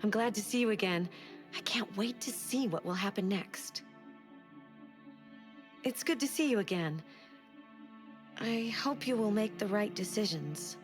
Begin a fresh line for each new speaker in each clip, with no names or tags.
I'm glad to see you again. I can't wait to see what will happen next. It's good to see you again. I hope you will make the right decisions.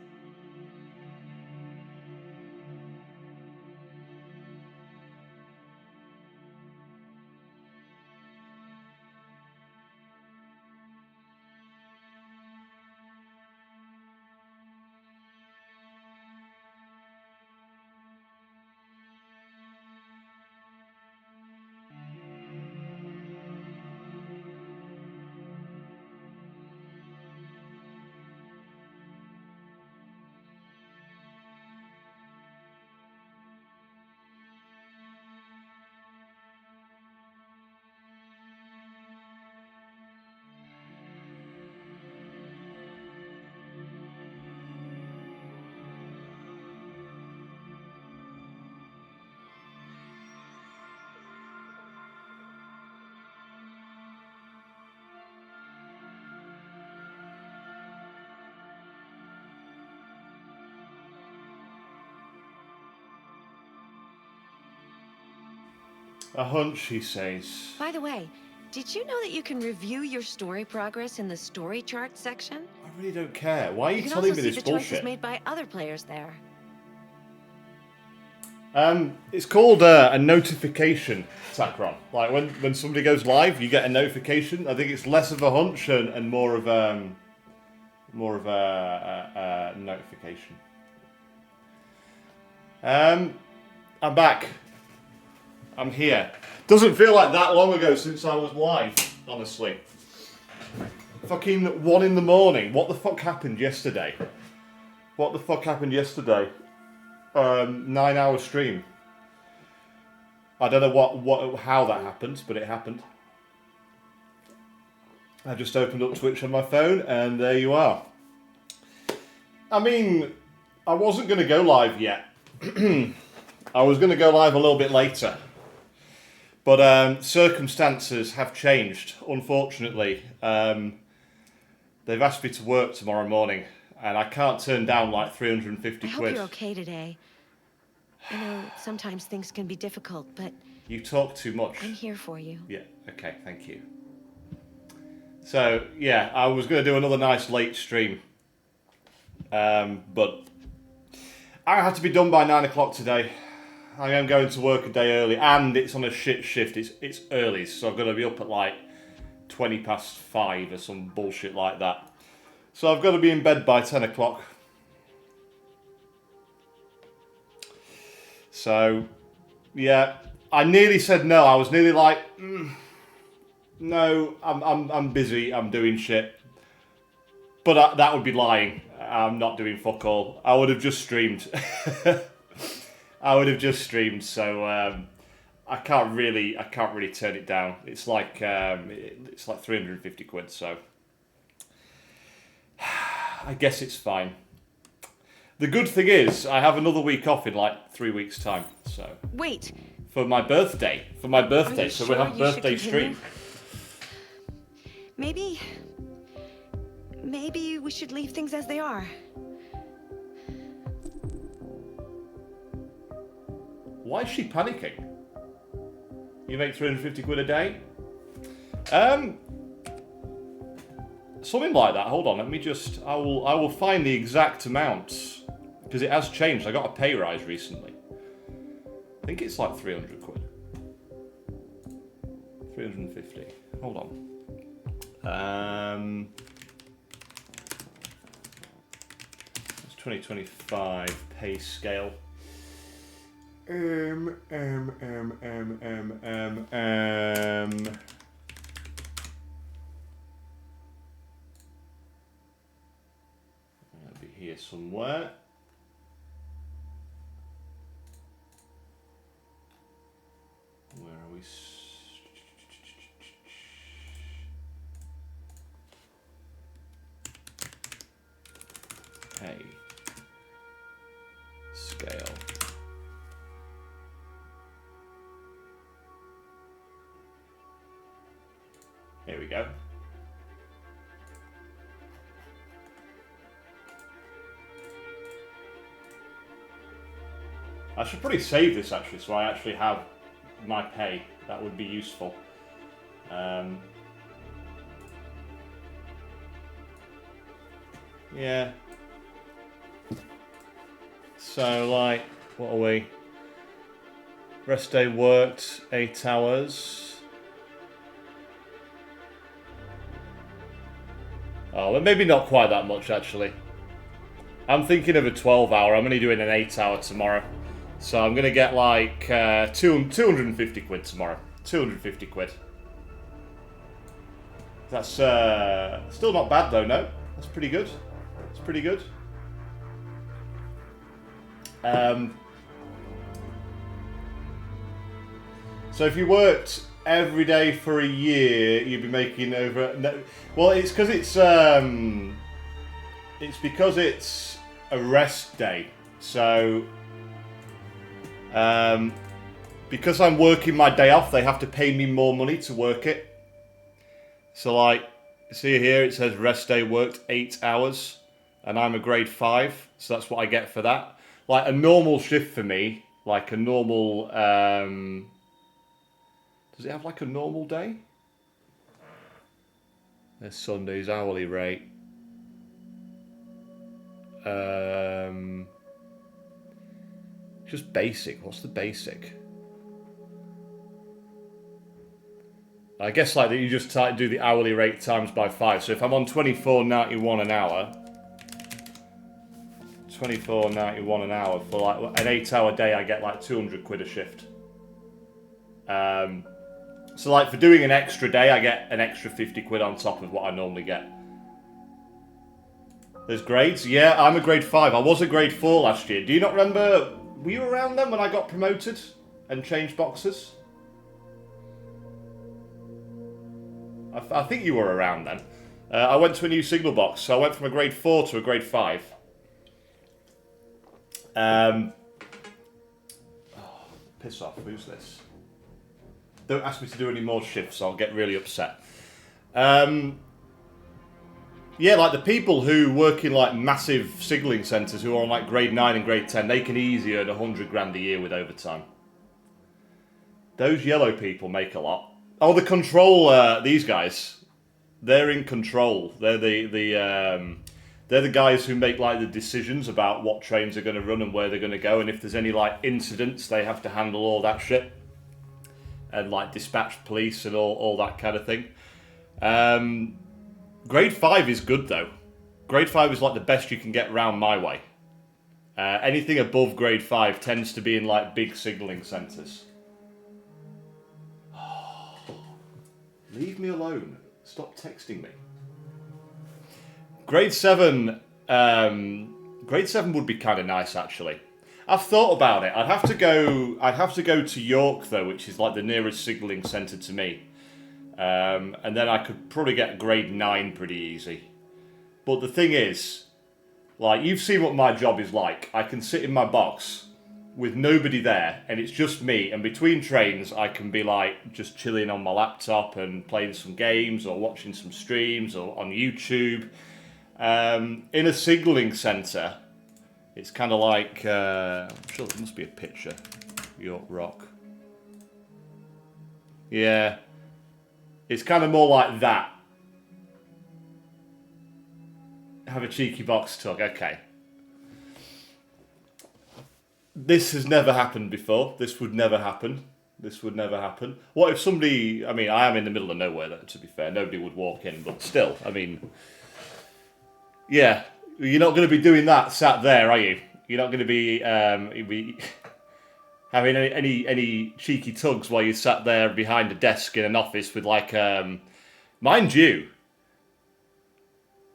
A hunch, he says.
By the way, did you know that you can review your story progress in the story chart section?
I really don't care. Why are you
can
telling
also
me
see
this
the choices
bullshit?
made by other players there.
It's called a notification, Sakron. Like when somebody goes live, you get a notification. I think it's less of a hunch and more of a notification. I'm back. I'm here. Doesn't feel like that long ago since I was live, honestly. Fucking 1 in the morning. What the fuck happened yesterday? 9-hour stream. I don't know how that happened, but it happened. I just opened up Twitch on my phone, and there you are. I mean, I wasn't going to go live yet. I was going to go live a little bit later. But circumstances have changed, unfortunately. They've asked me to work tomorrow morning, and I can't turn down like 350
I
quid.
hope you're okay today. I know sometimes things can be difficult, but
You talk too much.
I'm here for you.
Yeah, okay, thank you. So, yeah, I was going to do another nice late stream. But I had to be done by 9 o'clock today. I am going to work a day early, and it's on a shit shift. It's early, so I've got to be up at like 20 past 5 or some bullshit like that. So I've got to be in bed by 10 o'clock. So, yeah, I nearly said no. I was nearly like, no, I'm busy. I'm doing shit. But that would be lying. I'm not doing fuck all. I would have just streamed. So I can't really turn it down. It's like 350 quid. So I guess it's fine. The good thing is I have another week off in like 3 weeks' time. So
Wait.
for my birthday.
Are you
So
sure
we'll have a
you should
birthday
continue?
stream.
Maybe we should leave things as they are.
Why is she panicking? You make 350 quid a day? Something like that. Hold on, let me just... I will find the exact amounts. Because it has changed. I got a pay rise recently. I think it's like 300 quid. 350. Hold on. It's 2025 pay scale. That'll be here somewhere. Where are we? Pay scale. Here we go. I should probably save this actually, so I actually have my pay. That would be useful. Yeah. So, like, what are we? Rest day worked 8 hours. Oh, well, maybe not quite that much actually. I'm thinking of a 12-hour. I'm only doing an 8-hour tomorrow. So I'm going to get like 250 quid tomorrow. 250 quid. That's still not bad though, no? That's pretty good. It's pretty good. So if you worked every day for a year, you'd be making over... No, well, it's because it's because it's a rest day. So... because I'm working my day off, they have to pay me more money to work it. So, like, see here, it says rest day worked 8 hours, and I'm a grade 5, so that's what I get for that. Like, a normal shift for me, like a normal, does it have, like, a normal day? There's Sunday's hourly rate. Just basic. What's the basic? I guess like that you just do the hourly rate times by 5. So if I'm on $24.91 an hour, $24.91 an hour for like an 8-hour day, I get like 200 quid a shift. So like for doing an extra day, I get an extra 50 quid on top of what I normally get. There's grades? Yeah, I'm a grade 5. I was a grade 4 last year. Do you not remember? Were you around then when I got promoted and changed boxes? I think you were around then. I went to a new signal box, so I went from a grade 4 to a grade 5. Oh, piss off, who's this? Don't ask me to do any more shifts, I'll get really upset. Yeah, like the people who work in like massive signalling centres who are on like grade 9 and grade 10, they can easily earn 100 grand a year with overtime. Those yellow people make a lot. Oh, the control, these guys, they're in control. They're they're the guys who make like the decisions about what trains are going to run and where they're going to go, and if there's any like incidents, they have to handle all that shit and like dispatch police and all that kind of thing. Grade 5 is good though. Grade 5 is like the best you can get round my way. Anything above grade 5 tends to be in like big signalling centres. Leave me alone. Stop texting me. Grade 7 would be kind of nice actually. I've thought about it. I'd have to go to York though, which is like the nearest signalling centre to me. And then I could probably get grade 9 pretty easy. But the thing is, like, you've seen what my job is like. I can sit in my box with nobody there, and it's just me, and between trains I can be like just chilling on my laptop and playing some games or watching some streams or on YouTube. In a signalling centre, it's kind of like, I'm sure there must be a picture, York Rock. Yeah, it's kind of more like that. Have a cheeky box tug, okay. This has never happened before. This would never happen. This would never happen. What if somebody... I mean, I am in the middle of nowhere, to be fair. Nobody would walk in, but still, I mean... Yeah, you're not going to be doing that sat there, are you? You're not going to be having any cheeky tugs while you sat there behind a desk in an office with, like... mind you,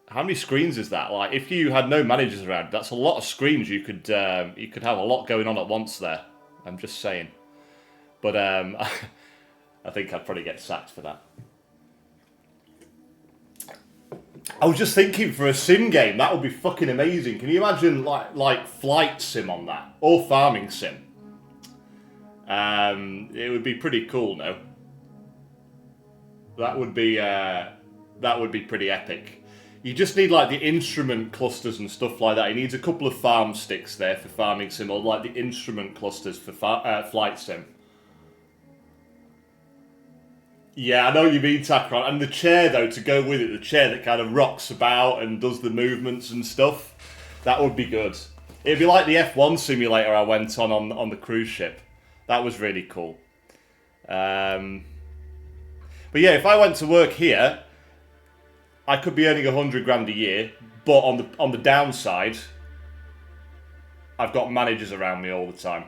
how many screens is that? Like, if you had no managers around, that's a lot of screens. You could have a lot going on at once there. I'm just saying. But I think I'd probably get sacked for that. I was just thinking for a sim game, that would be fucking amazing. Can you imagine like flight sim on that or farming sim? It would be pretty cool, no? That would be pretty epic. You just need like the instrument clusters and stuff like that. He needs a couple of farm sticks there for farming sim, or like the instrument clusters for flight sim. Yeah, I know what you mean, Takron. And the chair, though, to go with it, the chair that kind of rocks about and does the movements and stuff, that would be good. It'd be like the F1 simulator I went on the cruise ship. That was really cool. But yeah, if I went to work here, I could be earning 100 grand a year, but on the downside, I've got managers around me all the time.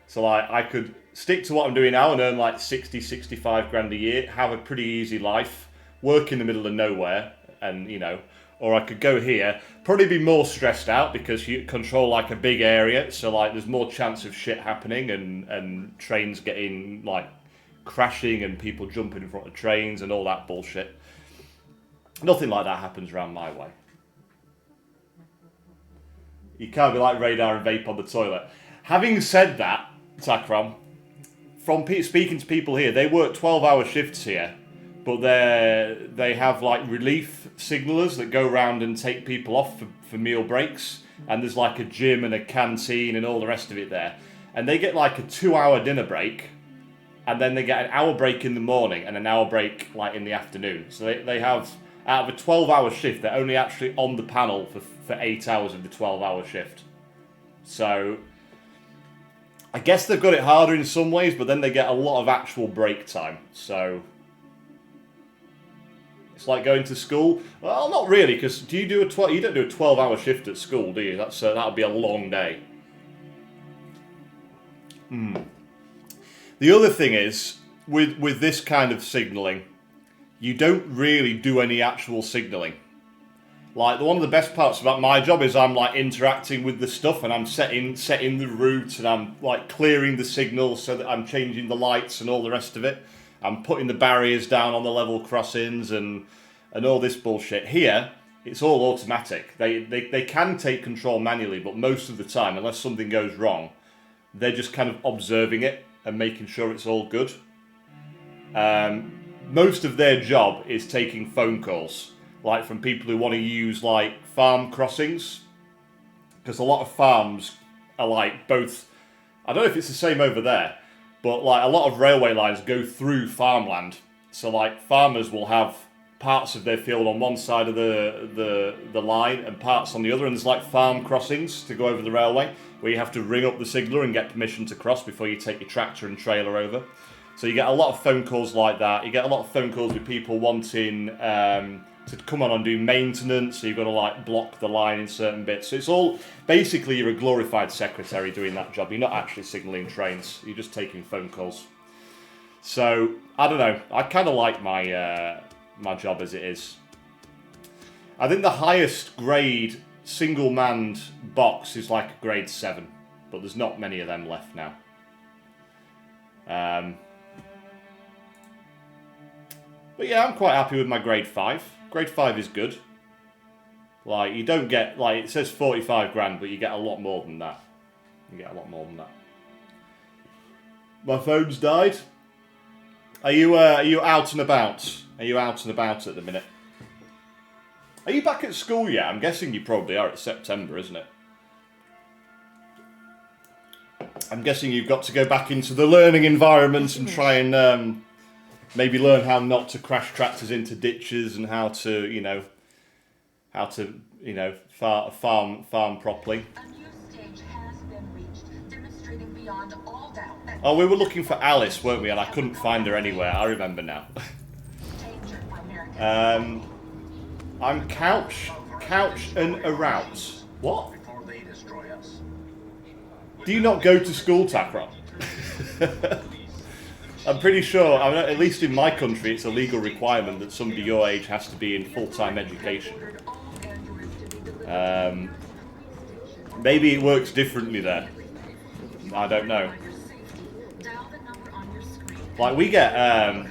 So like, I could stick to what I'm doing now and earn like 60, 65 grand a year, have a pretty easy life, work in the middle of nowhere, and you know, or I could go here, probably be more stressed out because you control like a big area, so like there's more chance of shit happening and trains getting like crashing and people jumping in front of trains and all that bullshit. Nothing like that happens around my way. You can't be like Radar and Vape on the toilet. Having said that, Takram, from speaking to people here, they work 12-hour shifts here, but they have like relief signalers that go around and take people off for meal breaks, and there's like a gym and a canteen and all the rest of it there. And they get like a 2-hour dinner break, and then they get an hour break in the morning and an hour break like in the afternoon. So they have, out of a 12-hour shift, they're only actually on the panel for 8 hours of the 12-hour shift. So I guess they've got it harder in some ways, but then they get a lot of actual break time. So it's like going to school. Well, not really, because you don't do a 12-hour shift at school, do you? That would be a long day. The other thing is, with this kind of signalling, you don't really do any actual signalling. Like, one of the best parts about my job is I'm like interacting with the stuff, and I'm setting the route, and I'm like clearing the signals so that I'm changing the lights and all the rest of it. I'm putting the barriers down on the level crossings and all this bullshit. Here, it's all automatic. They can take control manually, but most of the time, unless something goes wrong, they're just kind of observing it and making sure it's all good. Most of their job is taking phone calls, like from people who want to use like farm crossings, because a lot of farms are like both, I don't know if it's the same over there, but like a lot of railway lines go through farmland. So like farmers will have parts of their field on one side of the line and parts on the other, and there's like farm crossings to go over the railway where you have to ring up the signaller and get permission to cross before you take your tractor and trailer over. So you get a lot of phone calls like that. You get a lot of phone calls with people wanting to come on and do maintenance, so you've got to like block the line in certain bits. So it's all, basically you're a glorified secretary doing that job. You're not actually signalling trains, you're just taking phone calls. So, I don't know, I kind of like my my job as it is. I think the highest grade single-manned box is like a grade 7, but there's not many of them left now. But yeah, I'm quite happy with my grade 5. Grade 5 is good. Like, you don't get, like, it says 45 grand, but you get a lot more than that. You get a lot more than that. My phone's died. Are you out and about? Are you out and about at the minute? Are you back at school yet? I'm guessing you probably are. It's September, isn't it? I'm guessing you've got to go back into the learning environment and try and maybe learn how not to crash tractors into ditches and how to farm properly. Oh, we were looking for Alice, weren't we? And I couldn't find her anywhere. I remember now. I'm couch and a route. What? Do you not go to school, Takron? I'm pretty sure, I mean, at least in my country, it's a legal requirement that somebody your age has to be in full-time education. Maybe it works differently there. I don't know. Like, we get,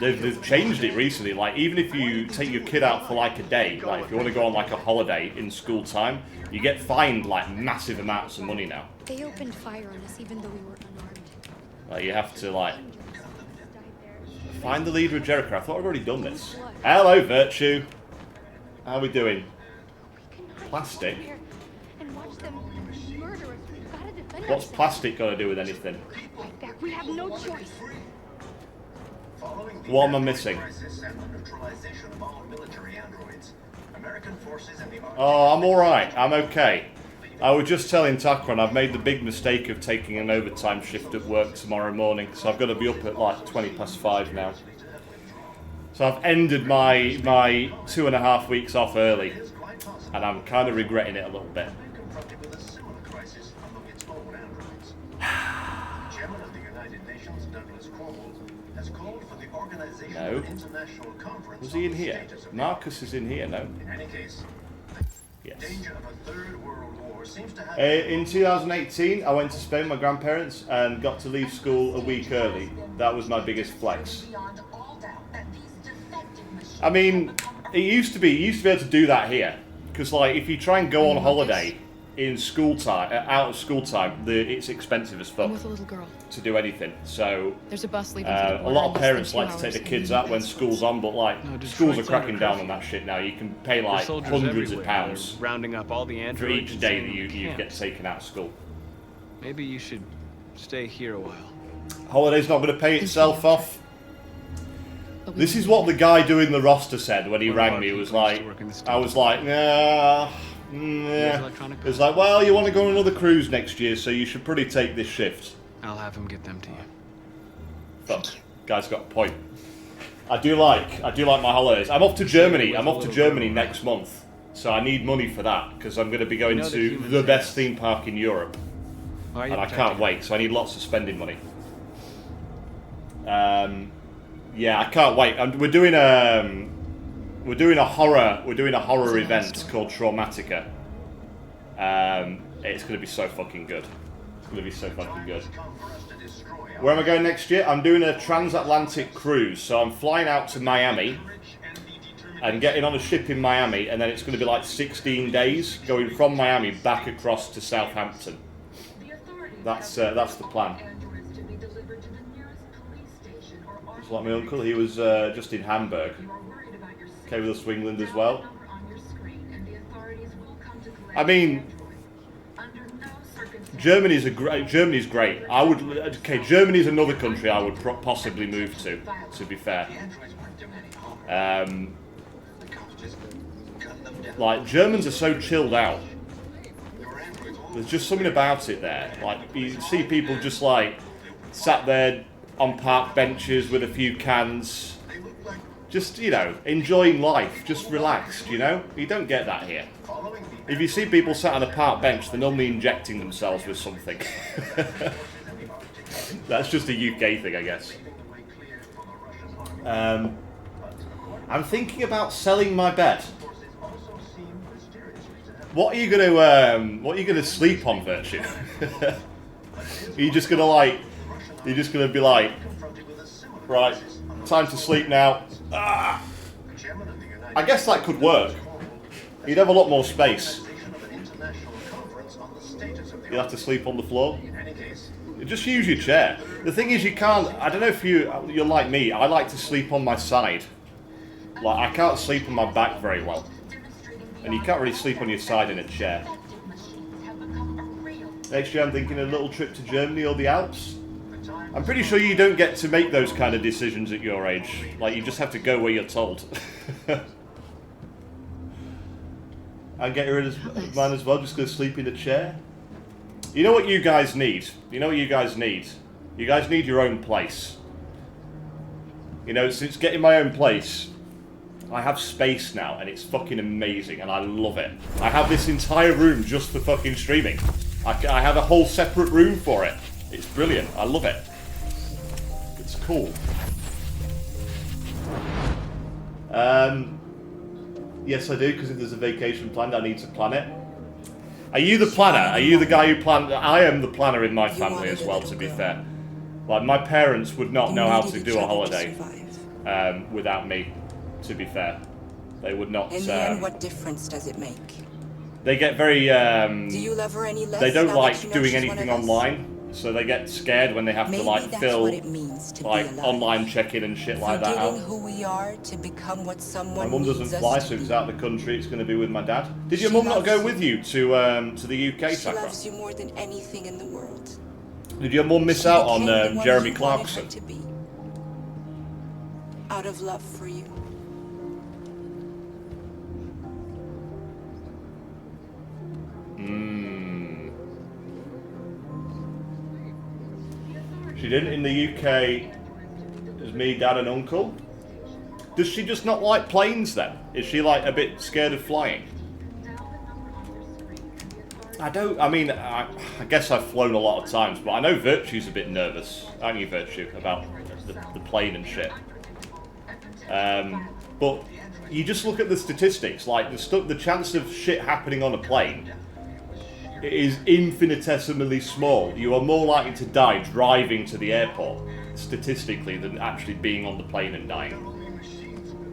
they've changed it recently. Like, even if you take your kid out for like a day, like if you want to go on like a holiday in school time, you get fined like massive amounts of money now.
They opened fire on us even though we were unarmed.
Like, you have to like find the leader of Jericho. I thought I'd already done this. Hello, Virtue. How are we doing?
We cannot
Plastic?
sit here and watch them murder us. We've got to defend
What's
ourselves.
plastic got to do with anything?
Fight back. We have no choice.
What am I missing? Oh, I'm alright. I'm okay. I was just telling Takran I've made the big mistake of taking an overtime shift at work tomorrow morning, so I've got to be up at like 5:20 now. So I've ended my 2.5 weeks off early, and I'm kind of regretting it a little bit. No. Was he in here? Marcus is in here, no? Yes. In 2018, I went to Spain with my grandparents and got to leave school a week early. That was my biggest flex. I mean, you used to be able to do that here. Because, like, if you try and go on holiday in school time, out of school time, it's expensive as
I'm
fuck
with a little girl.
to do anything. So,
There's a bus leaving. for the
a
border
lot
in
of
less
parents
than 2
like to take the
hours.
kids out when school's on, but like
No,
schools are
Detroit's
cracking
under
down
curfew.
on that shit now. You can pay
There's
like
soldiers
hundreds of
everywhere.
pounds
They're rounding up all the
for
androids
each
and
day
saying
that you
can't.
get taken out of school.
Maybe you should stay here a while.
Holiday's not going to pay itself off.
But we
This
will
is
be
what the
there.
guy doing the roster said when he
One of
rang
our
me. It was
people used
like,
to work in the
I was
steel
like, nah.
electronic
It's like, well, you want to go on another cruise next year, so you should probably take this shift.
I'll have him get them to you.
Fuck, guy's got a point. I do like my holidays. I'm off to Germany. I'm off to Germany next month, so I need money for that because I'm going to be going
You know that
to
humans
the
have-
best theme park in Europe,
Why are you
and I
protecting
can't
her?
wait. So I need lots of spending money. Yeah, I can't wait. We're doing a horror event called Traumatica. It's going to be so fucking good. It's going to be so fucking good. Where am I going next year? I'm doing a transatlantic cruise, so I'm flying out to Miami and getting on a ship in Miami, and then it's going to be like 16 days going from Miami back across to Southampton. That's the plan. Just like my uncle, he was just in Hamburg. Came with us to England as well. I mean, Germany's great. Germany's another country I would possibly move to be fair. Like, Germans are so chilled out. There's just something about it there. Like, you see people just like sat there on park benches with a few cans, just, you know, enjoying life, just relaxed, you know? You don't get that here. If you see people sat on a park bench, they're normally injecting themselves with something. That's just a UK thing, I guess. I'm thinking about selling my bed. What are you gonna sleep on, Virtue? Are you just gonna be like, right, time to sleep now. Ah. I guess that could work. You'd have a lot more space. You'd have to sleep on the floor. Just use your chair. The thing is, you can't. I don't know if you're like me. I like to sleep on my side. Like, I can't sleep on my back very well. And you can't really sleep on your side in a chair. Next year I'm thinking a little trip to Germany or the Alps. I'm pretty sure you don't get to make those kind of decisions at your age. Like, you just have to go where you're told. I'll get rid of mine as well, just go sleep in a chair. You know what you guys need? You know what you guys need? You guys need your own place. You know, since getting my own place, I have space now, and it's fucking amazing, and I love it. I have this entire room just for fucking streaming. I have a whole separate room for it. It's brilliant. I love it. It's cool. Yes, I do, because if there's a vacation planned, I need to plan it. Are you the planner? Are you the guy who planned? I am the planner in my family as well, to be fair. Like, my parents would not know how to do a holiday without me. To be fair, they would not.
In the end, what difference does it make?
They get very.
Do you love her any less?
They don't
now that
like
you know
doing
she's one
anything
of us?
online. So they get scared when they have
Maybe
to like
that's
fill
what it means to
like
be alive.
online check-in and shit like that
Forgetting
out.
who we are to become what
My
someone
mum doesn't
needs us
fly,
to
so if
be.
it's out of the country, it's going to be with my dad. Did your
She
mum not go
loves
with you to the UK,
She
Sakura?
loves you more than anything in the world.
Did your mum miss
She
out on
became the woman
Jeremy
you wanted
Clarkson?
her to be. Out of love for you.
She didn't in the UK. As me, dad, and uncle. Does she just not like planes then? Is she like a bit scared of flying? I mean, I guess I've flown a lot of times, but I know Virtue's a bit nervous, aren't you, Virtue, about the plane and shit. But you just look at the statistics, like the chance of shit happening on a plane is infinitesimally small. You are more likely to die driving to the airport, statistically, than actually being on the plane and dying.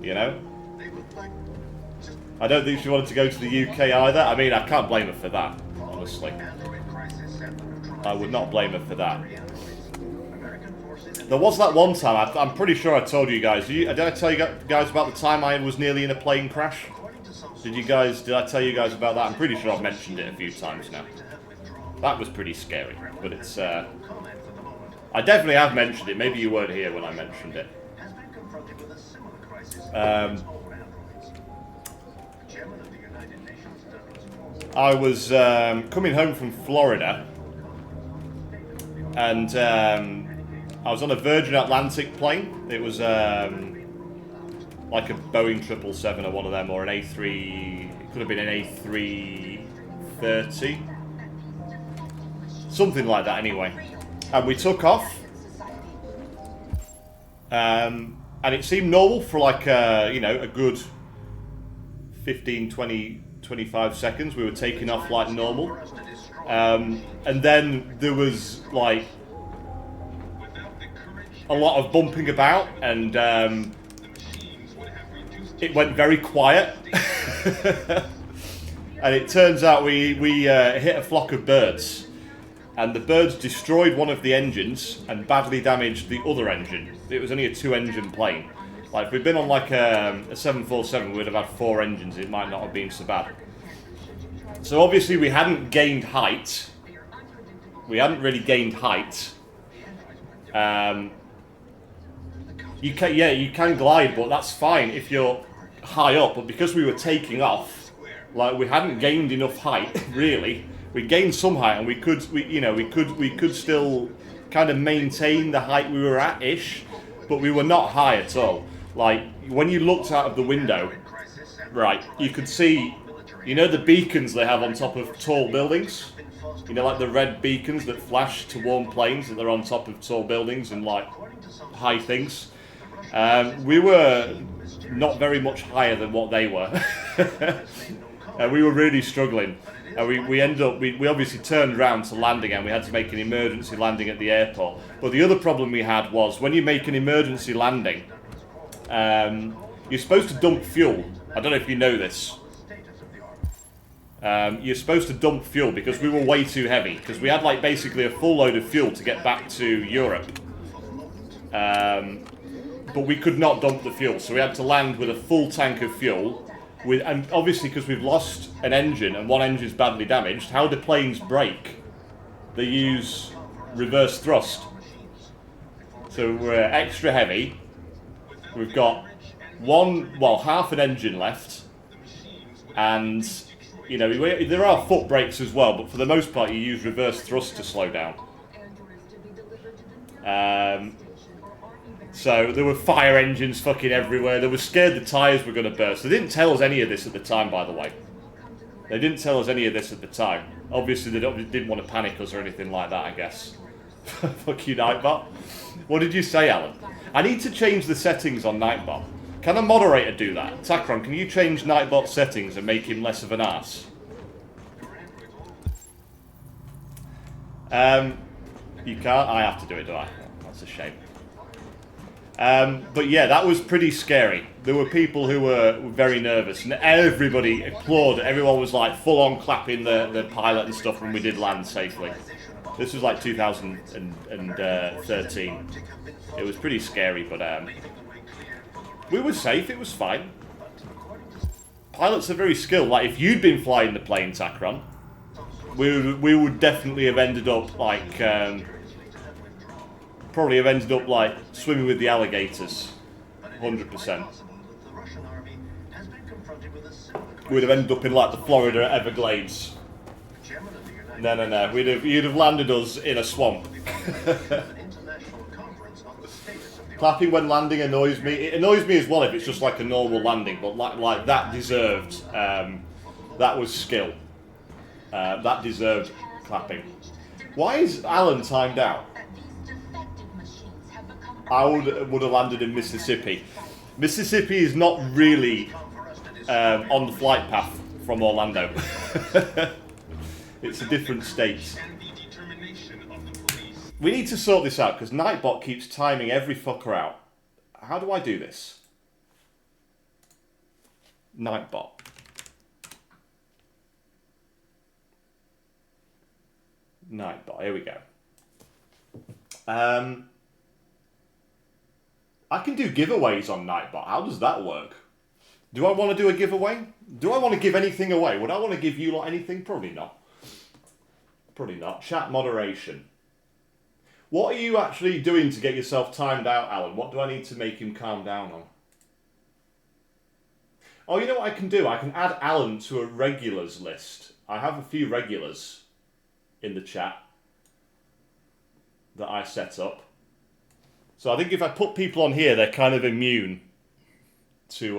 You know? I don't think she wanted to go to the UK either. I mean, I can't blame her for that, honestly. I would not blame her for that. There was that one time, I'm pretty sure I told you guys. Did I tell you guys about the time I was nearly in a plane crash? Did I tell you guys about that? I'm pretty sure I've mentioned it a few times now. That was pretty scary, but it's, I definitely have mentioned it. Maybe you weren't here when I mentioned it. I was coming home from Florida, and I was on a Virgin Atlantic plane. It was like a Boeing 777 or one of them, or an A3. It could have been an A330, something like that. Anyway, and we took off, and it seemed normal for like you know, a good 15, 20, 25 seconds. We were taking off like normal, and then there was like a lot of bumping about, and it went very quiet. And it turns out we hit a flock of birds, and the birds destroyed one of the engines and badly damaged the other engine. It was only a 2-engine plane. Like, if we'd been on like a 747, we'd have had 4 engines. It might not have been so bad. So obviously we hadn't gained height. We hadn't really gained height. You can glide, but that's fine if you're high up. But because we were taking off, like, we hadn't gained enough height, really. We gained some height, and we could still kind of maintain the height we were at ish, but we were not high at all. Like, when you looked out of the window, right, you could see, you know, the beacons they have on top of tall buildings. You know, like the red beacons that flash to warn planes, that they're on top of tall buildings and like high things. We were not very much higher than what they were. And we were really struggling. And we ended up, we obviously turned around to land again. We had to make an emergency landing at the airport. But the other problem we had was, when you make an emergency landing, you're supposed to dump fuel. I don't know if you know this. You're supposed to dump fuel because we were way too heavy. Because we had like basically a full load of fuel to get back to Europe. But we could not dump the fuel, so we had to land with a full tank of fuel. And obviously, because we've lost an engine and one engine's badly damaged, how do planes brake? They use reverse thrust. So we're extra heavy. We've got half an engine left, and you know, there are foot brakes as well, but for the most part, you use reverse thrust to slow down. So there were fire engines fucking everywhere. They were scared the tyres were going to burst. They didn't tell us any of this at the time, by the way. They didn't tell us any of this at the time. Obviously, they didn't want to panic us or anything like that, I guess. Fuck you, Nightbot. What did you say, Alan? I need to change the settings on Nightbot. Can a moderator do that? Takron, can you change Nightbot's settings and make him less of an ass? You can't? I have to do it, do I? That's a shame. But yeah, that was pretty scary. There were people who were very nervous, and everybody applauded. Everyone was like full on clapping the pilot and stuff when we did land safely. This was like 2013. It was pretty scary, but we were safe. It was fine. Pilots are very skilled. Like if you'd been flying the plane, Takron, we would definitely have ended up like probably have ended up like swimming with the alligators, 100%. We'd have ended up in like the Florida Everglades. No. You'd have landed us in a swamp. Clapping when landing annoys me. It annoys me as well if it's just like a normal landing, but like that deserved. That was skill. That deserved clapping. Why is Alan timed out? I would have landed in Mississippi. Mississippi is not really on the flight path from Orlando. It's a different state. We need to sort this out because Nightbot keeps timing every fucker out. How do I do this? Nightbot. Nightbot, here we go. I can do giveaways on Nightbot. How does that work? Do I want to do a giveaway? Do I want to give anything away? Would I want to give you lot anything? Probably not. Probably not. Chat moderation. What are you actually doing to get yourself timed out, Alan? What do I need to make him calm down on? Oh, you know what I can do? I can add Alan to a regulars list. I have a few regulars in the chat that I set up. So I think if I put people on here, they're kind of immune to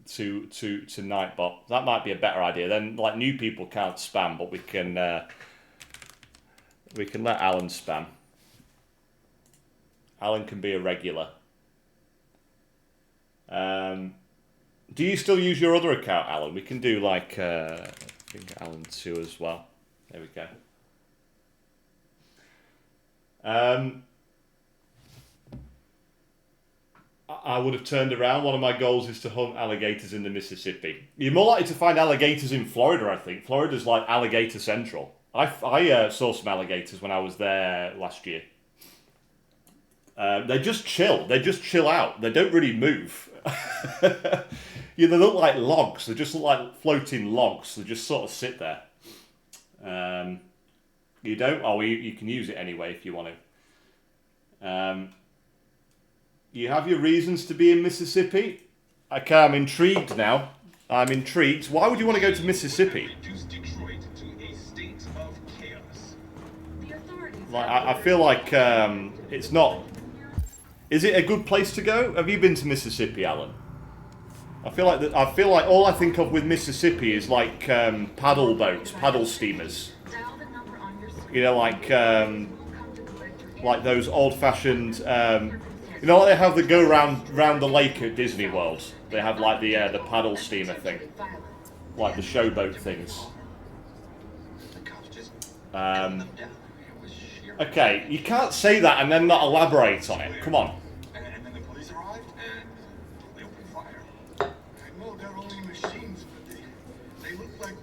Nightbot. That might be a better idea. Then, like, new people can't spam, but we can let Alan spam. Alan can be a regular. Do you still use your other account, Alan? We can do like I think Alan 2 as well. There we go. I would have turned around. One of my goals is to hunt alligators in the Mississippi. You're more likely to find alligators in Florida, I think. Florida's like alligator central. I saw some alligators when I was there last year. They just chill. They just chill out. They don't really move. Yeah, they look like logs. They just look like floating logs. They just sort of sit there. You don't? Oh, you can use it anyway if you want to. You have your reasons to be in Mississippi? Okay, I'm intrigued now. I'm intrigued. Why would you want to go to Mississippi? Like, I feel like it's not... Is it a good place to go? Have you been to Mississippi, Alan? I feel like all I think of with Mississippi is like paddle boats, paddle steamers. You know, like those old-fashioned. You know, like they have that go round the lake at Disney World. They have like the paddle steamer thing, like the showboat things. Okay, you can't say that and then not elaborate on it. Come on.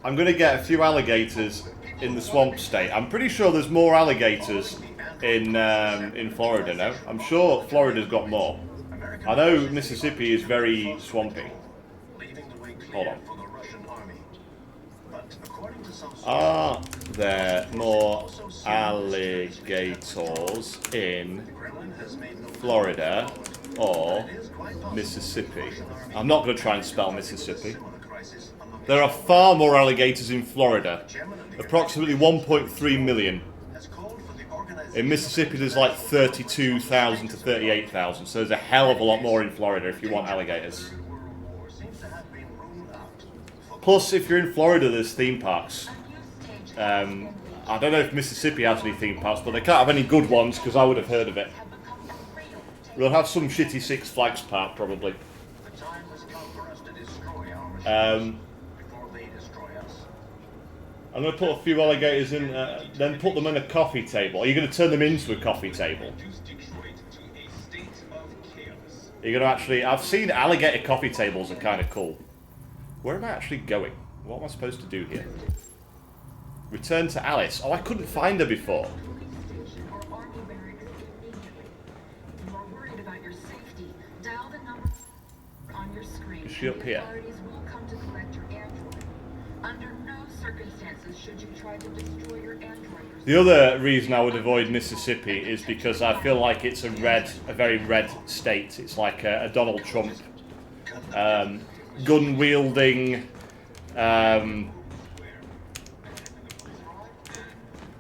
I'm going to get a few alligators in the swamp state. I'm pretty sure there's more alligators in Florida, no? I'm sure Florida's got more. I know Mississippi is very swampy. Hold on. Are there more alligators in Florida or Mississippi? I'm not going to try and spell Mississippi. There are far more alligators in Florida, approximately 1.3 million. In Mississippi there's like 32,000 to 38,000, so there's a hell of a lot more in Florida if you want alligators. Plus, if you're in Florida, there's theme parks. I don't know if Mississippi has any theme parks, but they can't have any good ones because I would have heard of it. We'll have some shitty Six Flags park, probably. I'm going to put a few alligators in, then put them in a coffee table. Are you going to turn them into a coffee table? You're gonna actually... I've seen alligator coffee tables are kind of cool. Where am I actually going? What am I supposed to do here? Return to Alice. Oh, I couldn't find her before. Is she up here? The other reason I would avoid Mississippi is because I feel like it's a very red state. It's like a Donald Trump gun-wielding.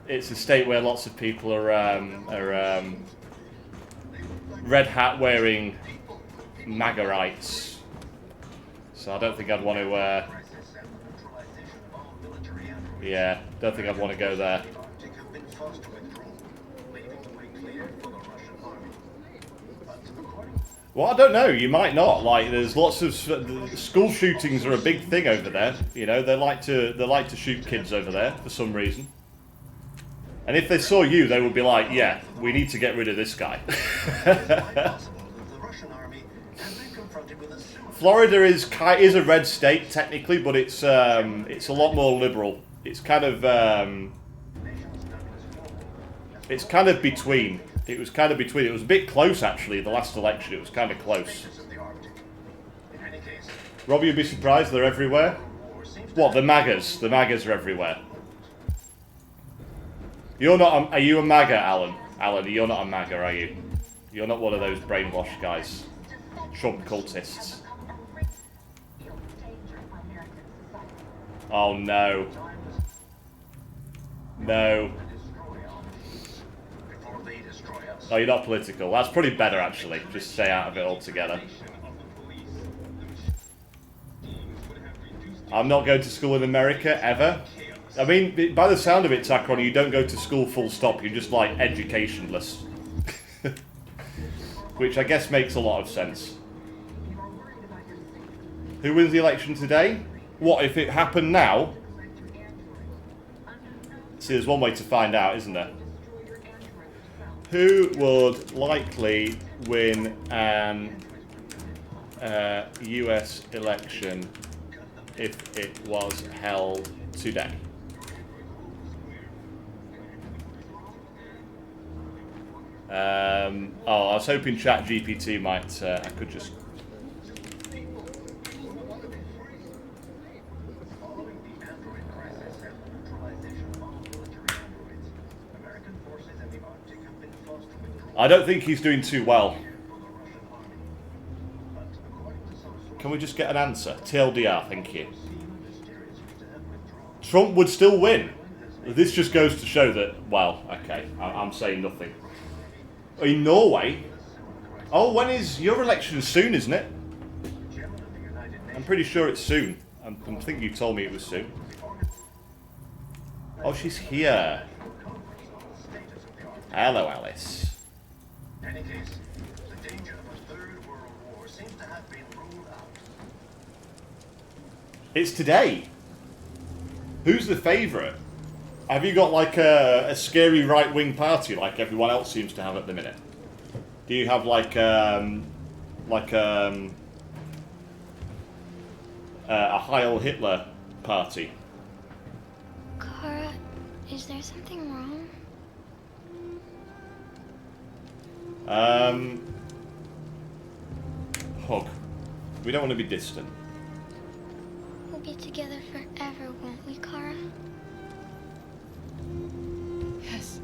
It's a state where lots of people are red hat wearing MAGAites. So I don't think I'd want to. Yeah, don't think I'd want to go there. Well, I don't know. You might not. Like, there's lots of school shootings are a big thing over there. You know, they like to shoot kids over there for some reason. And if they saw you, they would be like, "Yeah, we need to get rid of this guy." Florida is a red state technically, but it's a lot more liberal. It's kind of between. It was kind of between. It was a bit close actually. The last election, it was kind of close. Robbie, you'd be surprised they're everywhere. What, the MAGAs? The MAGAs are everywhere. You're not. Are you a MAGA, Alan? Alan, you're not a MAGA, are you? You're not one of those brainwashed guys, Trump cultists. Oh no. No. Oh, you're not political. That's probably better, actually. Just stay out of it altogether. I'm not going to school in America, ever. I mean, by the sound of it, Takron, you don't go to school full stop. You're just, like, educationless. Which I guess makes a lot of sense. Who wins the election today? What, if it happened now? See, there's one way to find out, isn't there? Who would likely win an US election if it was held today? Oh, I was hoping ChatGPT might... I could just... I don't think he's doing too well. Can we just get an answer? TLDR, thank you. Trump would still win. This just goes to show that, well, okay, I'm saying nothing. In Norway? Oh, when is your election? Soon, isn't it? I'm pretty sure it's soon. I think you told me it was soon. Oh, she's here. Hello, Alice. In any case, the danger of a third world war seems to have been ruled out. It's today. Who's the favourite? Have you got like a scary right-wing party like everyone else seems to have at the minute? Do you have like a Heil Hitler party?
Kara, is there something wrong?
Hug. We don't want to be distant.
We'll be together forever, won't we, Kara?
Yes.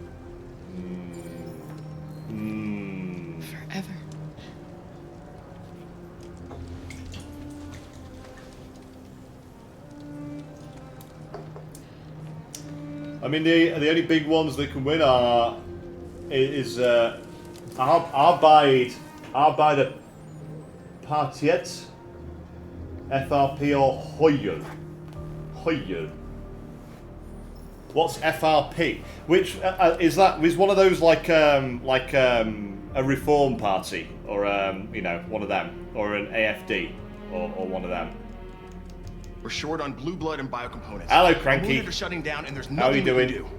Mm.
Forever.
I mean, the only big ones that can win are Arbeiderpartiet, FRP or Høyre. What's FRP? Which is that? Is one of those like a reform party or you know, one of them, or an AFD or one of them?
We're short on blue blood and biocomponents.
Hello, Cranky.
We're shutting down, and there's
How are you
nothing we
doing?
can do.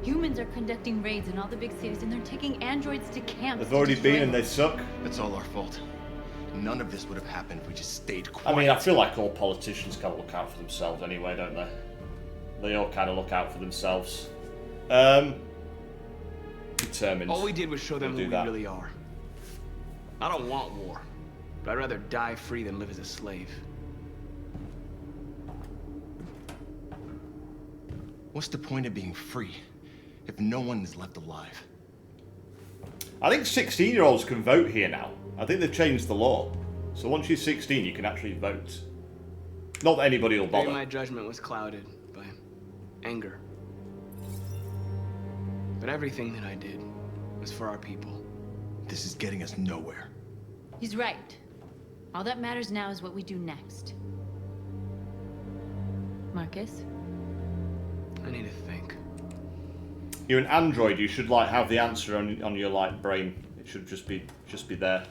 Humans are conducting raids in all the big cities, and they're taking androids to camps.
They've already been and they suck.
It's all our fault. None of this would have happened if we just stayed
I
quiet.
mean, I feel like all politicians kind of look out for themselves anyway, don't they? They all kind of look out for themselves. Determined.
All we did was show them
to
who
do
we
that.
really are. I don't want war, but I'd rather die free than live as a slave.
What's the point of being free if no one is left alive?
I think 16-year-olds can vote here now. I think they've changed the law. So once you're 16, you can actually vote. Not that anybody will
Maybe
bother.
my judgment was clouded by anger. But everything that I did was for our people.
This is getting us nowhere.
He's right. All that matters now is what we do next. Marcus?
I need to think.
You're an android. You should like have the answer on your like brain. It should just be there.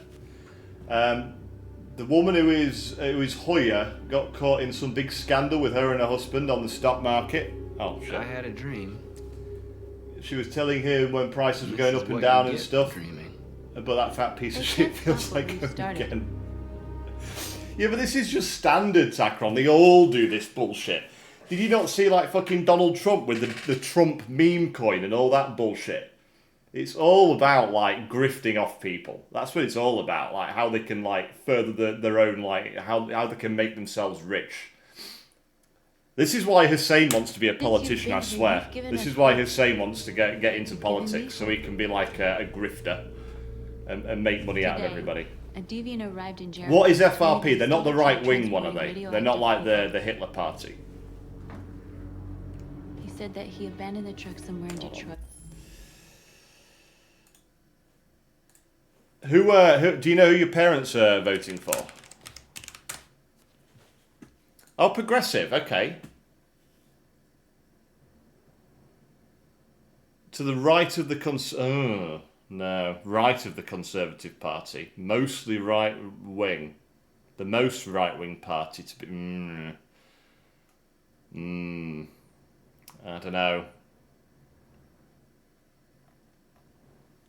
The woman who is Hoya got caught in some big scandal with her and her husband on the stock market. Oh shit!
I had a dream.
She was telling him when prices were going
This
up
is
and
what
down
you
and
get
stuff.
Dreaming.
But that fat piece of
They
shit
can't
feels
stop what
like
we've started.
again. Yeah, but this is just standard, Takron. They all do this bullshit. Did you not see like fucking Donald Trump with the Trump meme coin and all that bullshit? It's all about like grifting off people. That's what it's all about. Like how they can like further their own like how they can make themselves rich. This is why Hussein wants to be a politician, I swear. This is why Hussein wants to get into politics, so he can be like a grifter and make money out of everybody.
A deviant arrived in Jericho.
What is FRP? They're not the right-wing one, are they? They're not like the Hitler Party.
He said that he abandoned the truck somewhere in Detroit.
Who do you know who your parents are voting for? Oh, Progressive, okay. To the right of the right of the Conservative Party. Mostly right-wing. The most right-wing party to be... I don't know.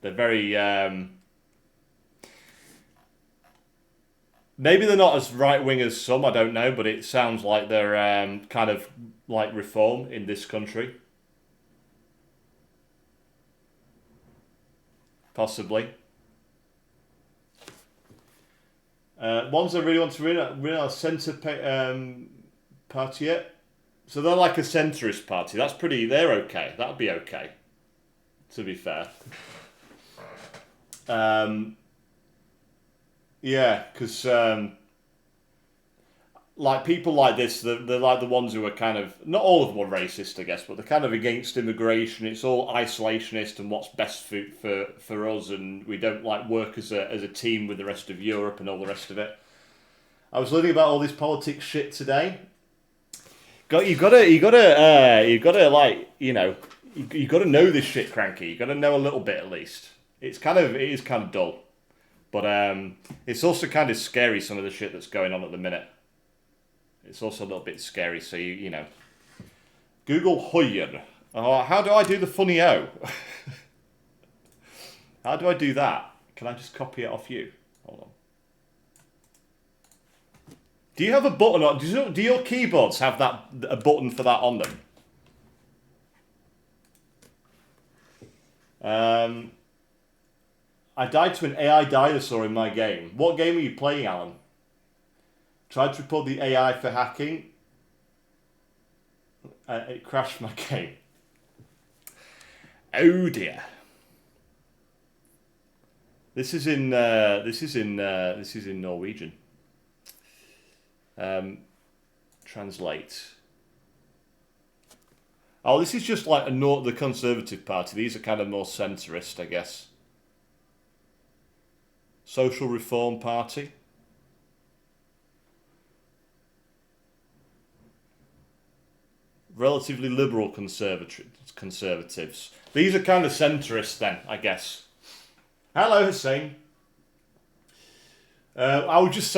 They're very... Maybe they're not as right-wing as some, I don't know, but it sounds like they're kind of like reform in this country. Possibly. Ones I really want to win are centre party yet. So they're like a centrist party. That's pretty, they're okay. That'd be okay, to be fair. Yeah, because like people like this, they're like the ones who are kind of, not all of them are racist, I guess, but they're kind of against immigration. It's all isolationist and what's best for us, and we don't like work as a team with the rest of Europe and all the rest of it. I was learning about all this politics shit today. You gotta like, you know, you gotta know this shit, Cranky. You gotta know a little bit at least. It is kind of dull. But it's also kind of scary, some of the shit that's going on at the minute. It's also a little bit scary, so you know. Google Hoyer. Oh, how do I do the funny O? How do I do that? Can I just copy it off you? Hold on. Do you have a button on? Do your keyboards have a button for that on them? I died to an AI dinosaur in my game. What game are you playing, Alan? Tried to report the AI for hacking. It crashed my game. Oh dear. This is in Norwegian. Translate. Oh, this is just like the Conservative Party. These are kind of more centrist, I guess. Social Reform Party. Relatively liberal conservatives. These are kind of centrists then, I guess. Hello, Hussein. I was just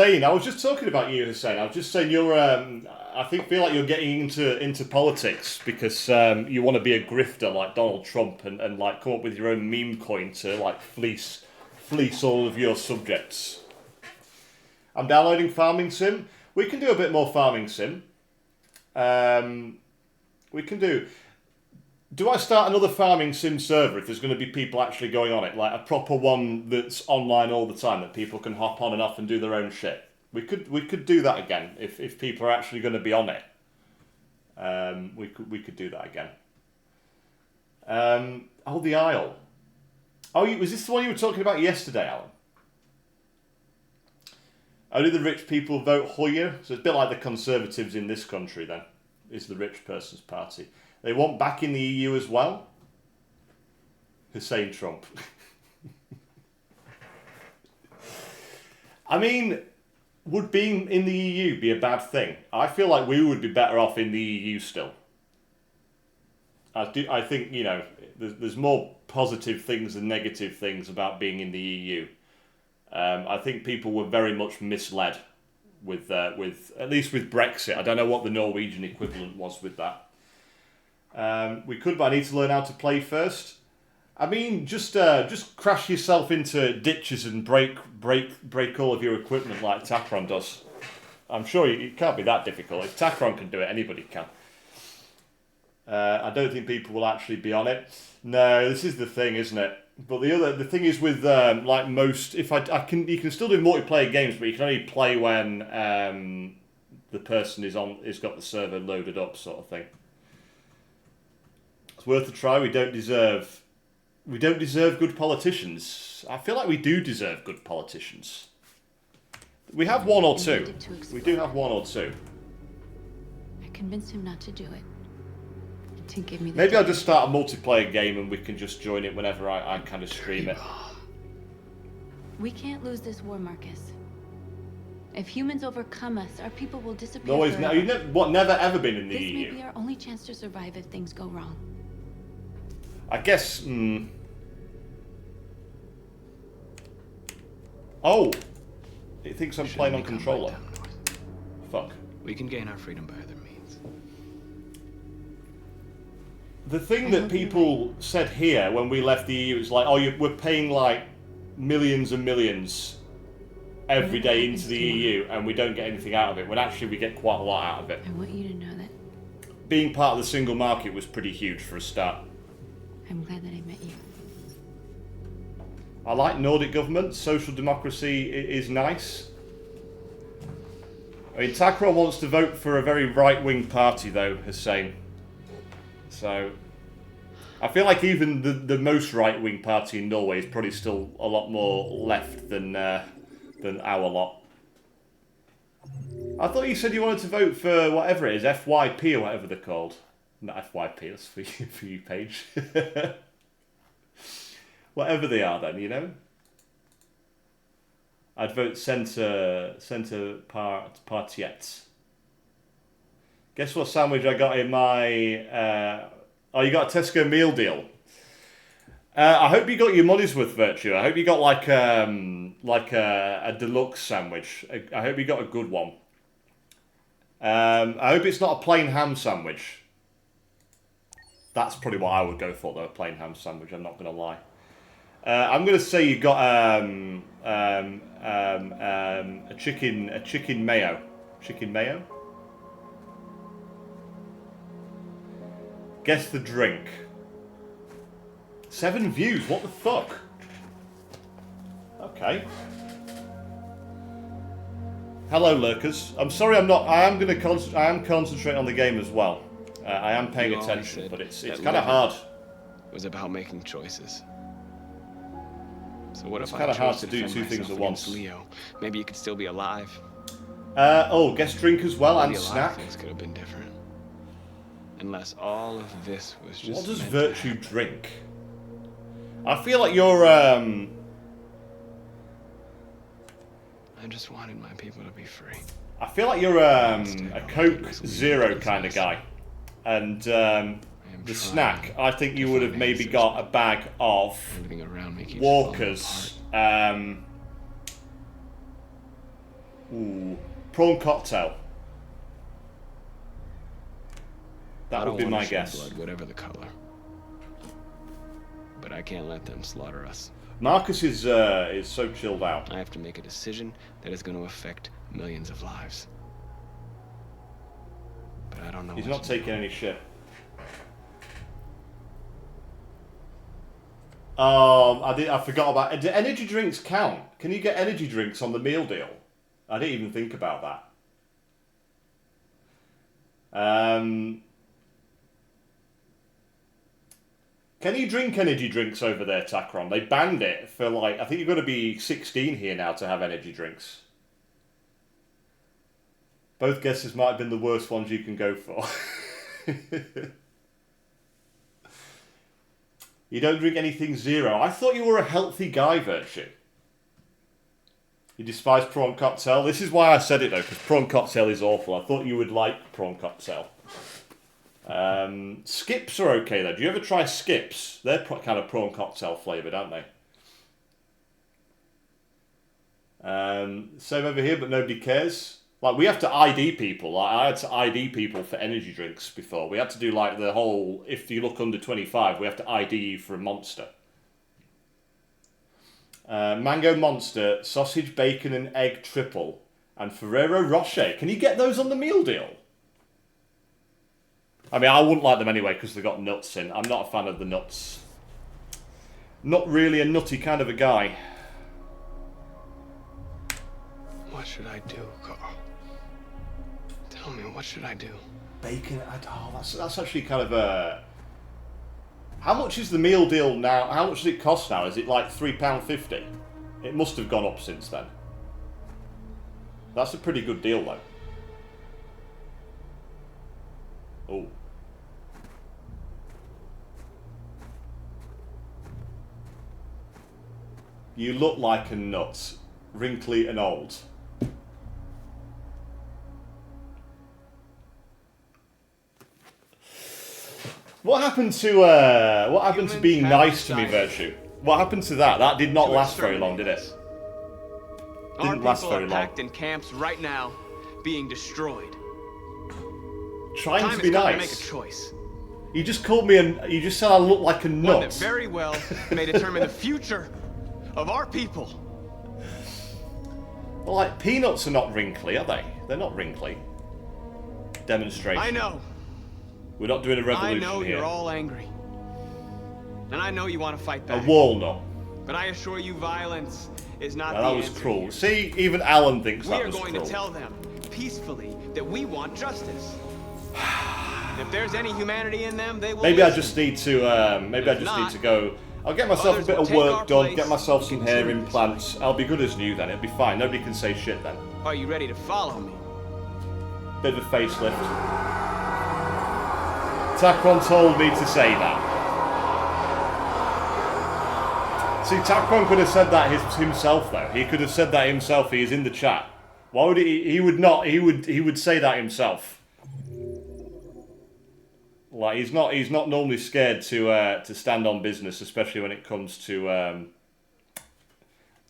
talking about you, Hussein. I was just saying you're, I feel like you're getting into politics because you want to be a grifter like Donald Trump and like come up with your own meme coin to like fleece all of your subjects. I'm downloading Farming Sim. We can do a bit more Farming Sim. We can do... Do I start another Farming Sim server if there's going to be people actually going on it? Like a proper one that's online all the time that people can hop on and off and do their own shit. We could do that again if people are actually going to be on it. We could do that again. Oh, the Isle. Oh, was this the one you were talking about yesterday, Alan? Only the rich people vote Hoyer. So it's a bit like the Conservatives in this country then. Is the rich person's party. They want back in the EU as well. Hussein Trump. I mean, would being in the EU be a bad thing? I feel like we would be better off in the EU still. I think, you know, there's more positive things than negative things about being in the EU. I think people were very much misled with at least with Brexit. I don't know what the Norwegian equivalent was with that. We could, but I need to learn how to play first. I mean, just crash yourself into ditches and break all of your equipment like Takron does. I'm sure it can't be that difficult. If Takron can do it, anybody can. I don't think people will actually be on it. No, this is the thing, isn't it? But the thing is with like most, you can still do multiplayer games, but you can only play when the person is got the server loaded up, sort of thing. It's worth a try. We don't deserve good politicians. I feel like we do deserve good politicians. We have one or two. We do have one or two.
I convinced him not to do it. To give me the
Maybe I'll just start a multiplayer game and we can just join it whenever I kind of stream it.
We can't lose this war, Marcus. If humans overcome us, our people will disappear.
No, you've never ever been in the
This
EU.
may be our only chance to survive if things go wrong.
I guess. Oh, it thinks I'm playing on controller. Fuck.
We can gain our freedom by other means.
The thing that people said here when we left the EU is like, oh, we're paying like millions and millions every day into the EU and we don't get anything out of it, when actually we get quite a lot out of it.
I want you to know that
Being part of the single market was pretty huge for a start.
I'm glad that I met you.
I like Nordic governments. Social democracy is nice. I mean, Takron wants to vote for a very right-wing party, though, Hussein. So, I feel like even the most right-wing party in Norway is probably still a lot more left than our lot. I thought you said you wanted to vote for whatever it is, FYP or whatever they're called. Not FYP, that's for you, Paige. Whatever they are then, you know? I'd vote Centre Partiet. Guess what sandwich I got in my... Oh, you got a Tesco meal deal. I hope you got your money's worth, Virtue. I hope you got like a deluxe sandwich. I hope you got a good one. I hope it's not a plain ham sandwich. That's probably what I would go for, though, a plain ham sandwich, I'm not going to lie. I'm going to say you got a chicken mayo. Chicken mayo? Guess the drink. 7 views, what the fuck? Okay. Hello, lurkers. I'm sorry I'm not... I am concentrating on the game as well. I am paying attention, but it's kind of hard.
It was about making choices. So what
It's
if
kind
I
of hard
chose
to
to
do
defend
two things
myself
at once.
against Leo? Maybe you could still be alive.
Guest drink as well,
Maybe
and
a lot
snack.
of things could have been different. Unless all of this was just.
What does
meant to
Virtue
happen.
drink? I feel like you're
I just wanted my people to be free.
I feel like you're a Coke Zero kind of guy, and the snack. I think you would have maybe got a bag of
Everything around me keeps
Walker's prawn cocktail. That would be my guess.
Blood, whatever the color. But I can't let them slaughter us.
Marcus is so chilled out.
I have to make a decision that is going to affect millions of lives. But I don't know.
He's
what
not
to do.
taking any shit. I forgot about. Do energy drinks count? Can you get energy drinks on the meal deal? I didn't even think about that. Can you drink energy drinks over there, Takron? They banned it for like, I think you've got to be 16 here now to have energy drinks. Both guesses might have been the worst ones you can go for. You don't drink anything zero. I thought you were a healthy guy, Virtue. You despise prawn cocktail. This is why I said it though, because prawn cocktail is awful. I thought you would like prawn cocktail. Skips are okay though. Do you ever try Skips? They're kind of prawn cocktail flavoured, aren't they? Same over here, but nobody cares. Like, we have to ID people. Like, I had to ID people for energy drinks before. We had to do like the whole, if you look under 25, we have to ID you for a Monster. Mango Monster, sausage, bacon and egg triple, and Ferrero Rocher. Can you get those on the meal deal? I mean, I wouldn't like them anyway because they've got nuts in. I'm not a fan of the nuts. Not really a nutty kind of a guy.
What should I do, Carl? Tell me, what should I do?
Bacon, oh, that's actually kind of a... How much is the meal deal now? How much does it cost now? Is it like £3.50? It must have gone up since then. That's a pretty good deal though. Oh. You look like a nut, wrinkly and old. What happened to being nice to me, Virtue? What happened to that? That did not last very long, did it? Didn't last very long.
Our people are packed in camps right now, being destroyed.
Trying to be
Time has come
nice.
to make a choice.
You just called me you just said I look like a
One
nut.
that very well may determine the future of our people.
Well, like, peanuts are not wrinkly, are they? They're not wrinkly. Demonstration.
I know.
We're not doing a revolution
I know
here.
you're all angry. And I know you want to fight back.
A walnut.
But I assure you violence is not
Now,
the
that was
answer
cruel.
here.
See, even Alan thinks
We
that
are
was
going
cruel.
to tell them peacefully that we want justice. And if there's any humanity in them, they will
Maybe I
listen.
just need to. Maybe I
If
just
not,
need to go. I'll get myself a
others
bit
will
of
take our
work done.
place
Get myself some
and
hair
continue this
implants. I'll be good as new then. It'll be fine. Nobody can say shit then.
Are you ready to follow me?
Bit of a facelift. Takron told me to say that. See, Takron could have said that himself though. He could have said that himself. He is in the chat. Why would he would not. He would say that himself. Like, he's not normally scared to stand on business, especially when it comes to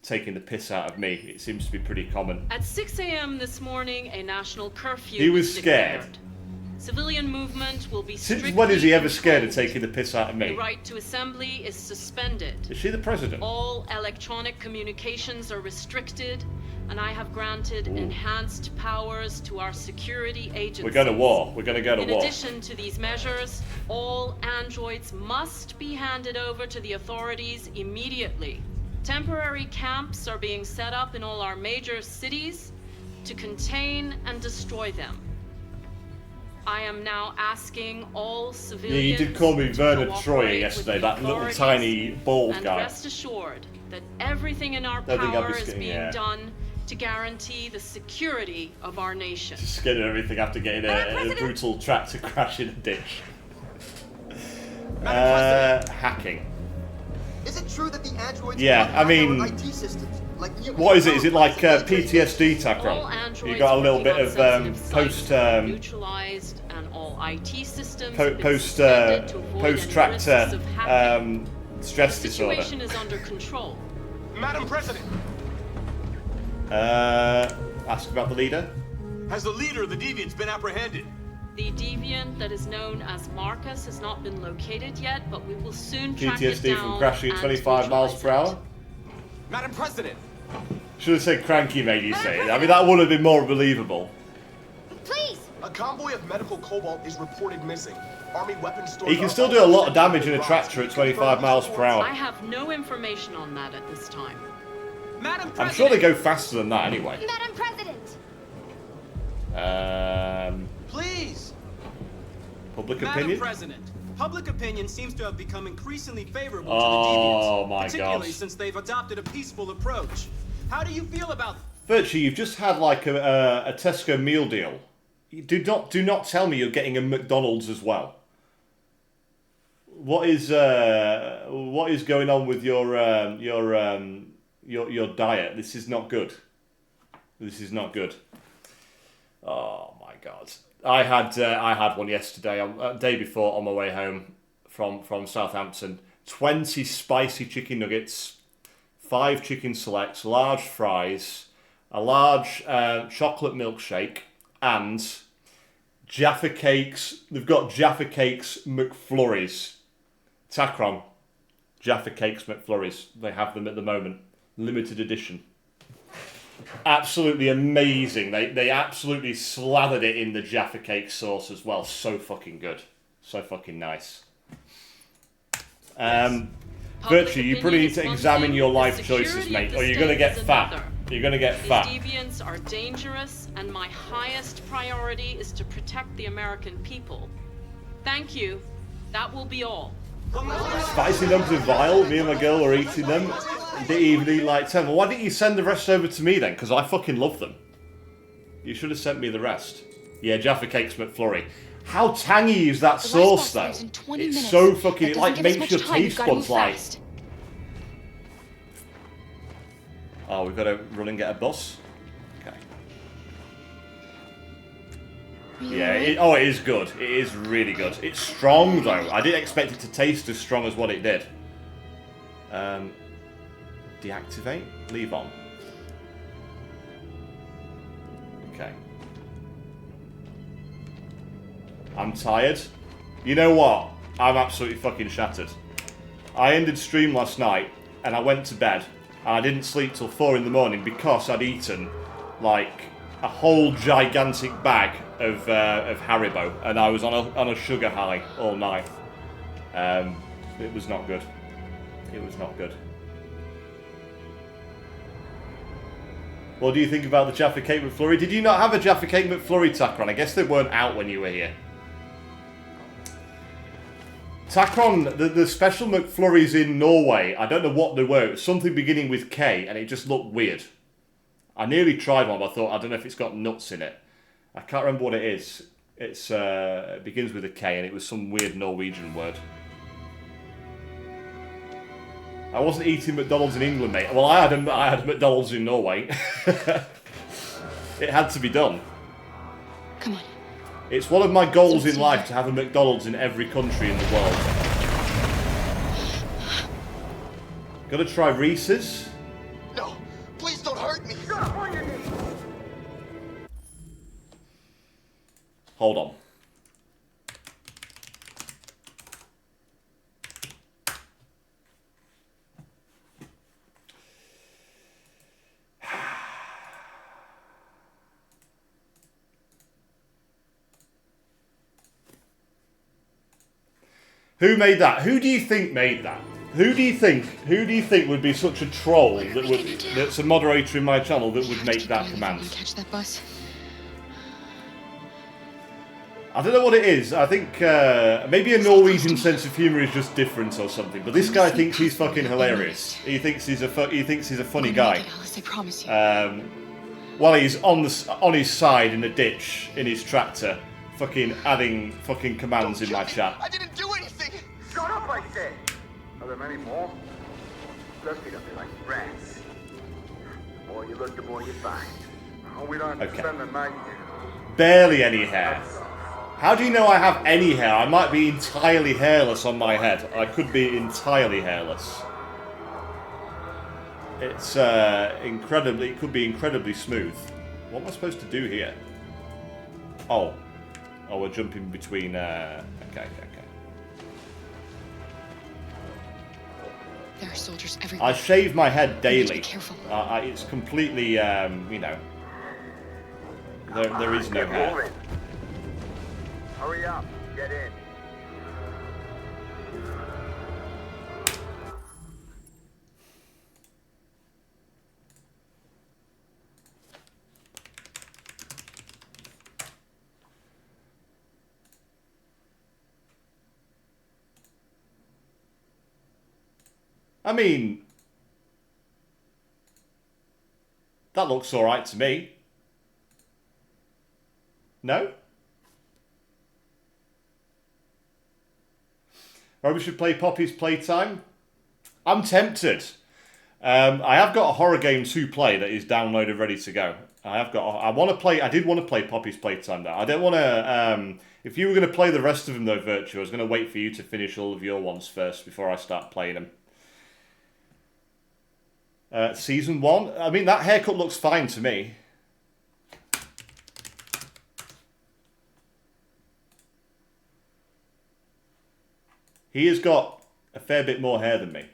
taking the piss out of me. It seems to be pretty common.
At 6 a.m. this morning, a national curfew
He was scared.
declared. Civilian movement will be
Since
strictly
when is he ever scared of
controlled.
taking the piss out of
The
me?
right to assembly is suspended.
Is she the president?
All electronic communications are restricted, and I have granted enhanced powers to our security agencies.
We're going to war. We're going to go to
In
war.
addition to these measures, all androids must be handed over to the authorities immediately. Temporary camps are being set up in all our major cities to contain and destroy them. I am now asking all
Yeah,
civilians
you did call me
to
Bernard
cooperate
Troyer
with
yesterday,
the
that little
authorities,
tiny bald
and
guy.
rest assured that everything in our
Don't think I'd be
power is
scared,
being
yeah.
done to guarantee the security of our nation.
Scared of everything after getting a brutal tractor crash in a ditch. Hacking.
Is it true that the androids
Yeah, I mean,
IT systems? Like
what is it? Is it like PTSD,
All
Takron?
androids
You got a little
working
bit
on
of
sensitive sites
post
are neutralized, and all IT systems have been
post
suspended to avoid any
post tractor
risks of hacking.
stress
The
disorder.
situation is under control.
Madam President,
Ask about the leader.
has the leader of the Deviants been apprehended?
The deviant that is known as Marcus has not been located yet, but we will soon track it
PTSD
down
from crashing at
and
25 miles per
neutralize
hour.
Madam President!
Should have said cranky made you say it. I mean, that would have been more believable.
Please!
A convoy of medical cobalt is reported missing. Army weapons stores.
He can still do a lot of damage in a tractor at 25 miles per
I
hour.
have no information on that at this time.
Madam
I'm
President!
sure they go faster than that anyway.
Madam President!
Please!
Public
Madam
opinion?
President, public opinion seems to have become increasingly favorable
Oh,
to the deviants,
my
particularly
God.
since they've adopted a peaceful approach. How do you feel about
Virtue, you've just had like a Tesco meal deal. Do not tell me you're getting a McDonald's as well. What is going on with your diet? This is not good. This is not good. Oh my God! I had one yesterday, day before, on my way home from Southampton. 20 spicy chicken nuggets, 5 chicken selects, large fries, a large chocolate milkshake, and Jaffa Cakes. They've got Jaffa Cakes McFlurries. Takron. Jaffa Cakes McFlurries. They have them at the moment. Limited edition. Absolutely amazing. They absolutely slathered it in the Jaffa Cake sauce as well. So fucking good. So fucking nice. Virtue, you probably need to examine your life choices, mate, or you're going to get fat. You're going to get
These
fat.
deviants are dangerous, and my highest priority is to protect the American people. Thank you. That will be all.
Spicy nugs are vile. Me and my girl were eating them. Didn't even eat like 10. Well, why didn't you send the rest over to me then? Because I fucking love them. You should have sent me the rest. Yeah, Jaffa Cakes McFlurry. How tangy is that sauce, though? It's so fucking... It like makes your taste buds like... Oh, we've got to run and get a bus? Okay. Yeah, it is good. It is really good. It's strong, though. I didn't expect it to taste as strong as what it did. Deactivate? Leave on. Okay. I'm tired. You know what? I'm absolutely fucking shattered. I ended stream last night, and I went to bed, and I didn't sleep till 4 in the morning because I'd eaten, like, a whole gigantic bag of Haribo, and I was on a sugar high all night. It was not good. It was not good. What do you think about the Jaffa Cake McFlurry? Did you not have a Jaffa Cake McFlurry, Takron? I guess they weren't out when you were here. Takron, the special McFlurries in Norway, I don't know what they were. It was something beginning with K, and it just looked weird. I nearly tried one, but I thought, I don't know if it's got nuts in it. I can't remember what it is. It begins with a K, and it was some weird Norwegian word. I wasn't eating McDonald's in England, mate. Well, I had McDonald's in Norway. It had to be done.
Come on.
It's one of my goals in life to have a McDonald's in every country in the world. Gotta try Reese's.
No, please don't hurt me.
Hold on. Who made that? Who do you think made that? Who do you think would be such a troll that's a moderator in my channel that would make that command?
Catch that bus.
I don't know what it is. I think maybe a Norwegian sense of humour is just different or something. But this guy thinks he's fucking hilarious. He thinks he's a funny guy.
Alice, I promise you.
While he's on his side in the ditch in his tractor, fucking adding fucking commands in my chat.
I didn't do anything.
Shut up, I said. Are there many more? Let's get up there like rats. The more you look, the more you find. Oh, we don't have to spend the night here.
Barely any hair. How do you know I have any hair? I might be entirely hairless on my head. I could be entirely hairless. It's incredibly. It could be incredibly smooth. What am I supposed to do here? Oh, we're jumping between. Okay.
There are There's soldiers everywhere.
I shave my head
You need to
daily.
be careful.
It's completely, you know, there is no
Get
hair.
moving. Hurry up. Get in.
I mean, that looks alright to me. No? Or we should play Poppy's Playtime? I'm tempted. I have got a horror game to play that is downloaded, ready to go. I did want to play Poppy's Playtime though. I don't want to, if you were going to play the rest of them though, Virtue, I was going to wait for you to finish all of your ones first before I start playing them. Season 1. I mean, that haircut looks fine to me. He has got a fair bit more hair than me.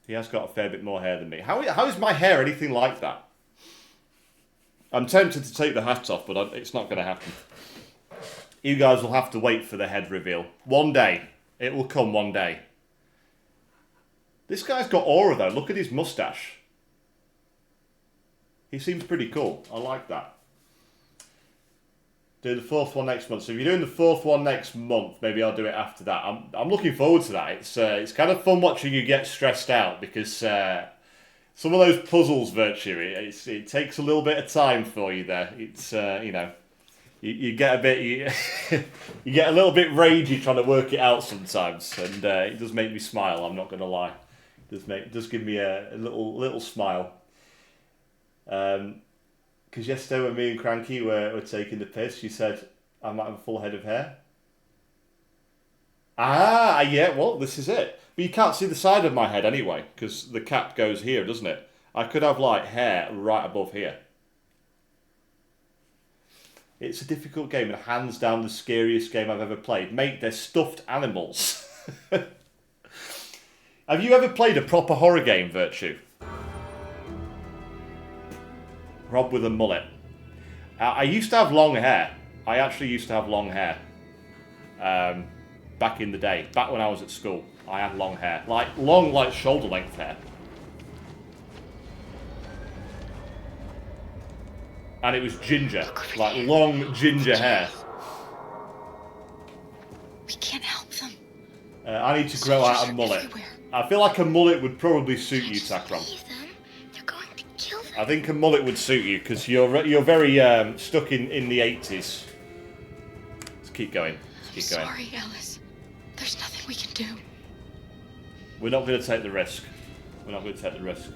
He has got a fair bit more hair than me. How is my hair anything like that? I'm tempted to take the hat off, but it's not going to happen. You guys will have to wait for the head reveal. One day. It will come one day. This guy's got aura though. Look at his mustache. He seems pretty cool. I like that. Do the 4th one next month. So if you're doing the 4th one next month, maybe I'll do it after that. I'm looking forward to that. It's kind of fun watching you get stressed out because some of those puzzles, Virtue, it takes a little bit of time for you there. It's you know. You get a bit, you get a little bit ragey trying to work it out sometimes, and it does make me smile. I'm not going to lie, it does give me a little smile. Because yesterday when me and Cranky were taking the piss, she said I might have a full head of hair. Ah, yeah. Well, this is it. But you can't see the side of my head anyway, because the cap goes here, doesn't it? I could have like hair right above here. It's a difficult game and hands down the scariest game I've ever played. Mate, they're stuffed animals. Have you ever played a proper horror game, Virtue? Rob with a mullet. I used to have long hair. I actually used to have long hair. Back in the day. Back when I was at school. I had long hair. Like shoulder length hair. And it was ginger, like long ginger hair.
We can't help them.
I need to grow out a mullet. I feel like a mullet would probably suit you, Takram.
They're going to kill them.
I think a mullet would suit you because you're very stuck in the 80s. Let's keep going. Let's keep going.
Sorry, Alice. There's nothing we can do.
We're not going to take the risk. We're not going to take the risk.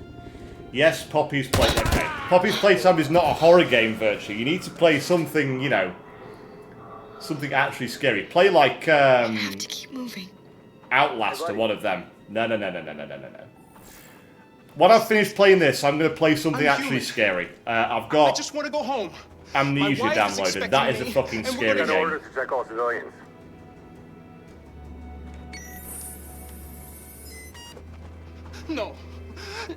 Yes, Poppy's Playtime. Okay. Poppy's Playtime is not a horror game, Virtue. You need to play something, you know, something actually scary. Play like
We have to keep moving.
Outlast or one of them. No. When I've finished playing this, I'm going to play something actually scary. I've got
I just want to go home.
Amnesia
My wife is
downloaded. That is a
expecting me,
fucking
and we're
scary
Got
game.
orders to check all civilians.
No.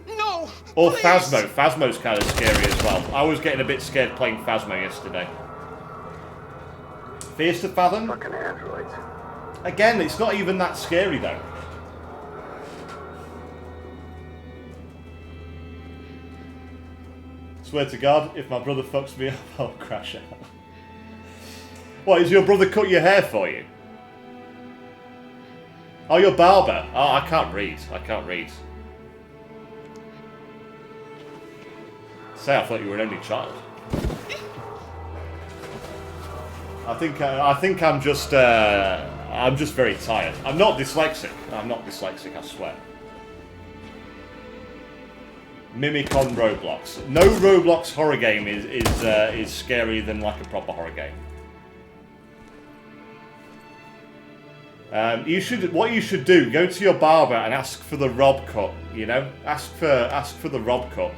No!
Or
please.
Phasmo. Phasmo's kind of scary as well. I was getting a bit scared playing Phasmo yesterday. Fears to Fathom?
Fucking androids.
Again, it's not even that scary though. Swear to God, if my brother fucks me up, I'll crash out. What, is your brother cut your hair for you? Oh, your barber. Oh, I can't read. I can't read. Say, I thought you were an only child. I think I'm just very tired. I'm not dyslexic. I'm not dyslexic, I swear. Mimic on Roblox. No Roblox horror game is scarier than like a proper horror game. What you should do, go to your barber and ask for the Rob cut, you know? Ask for the Rob cut.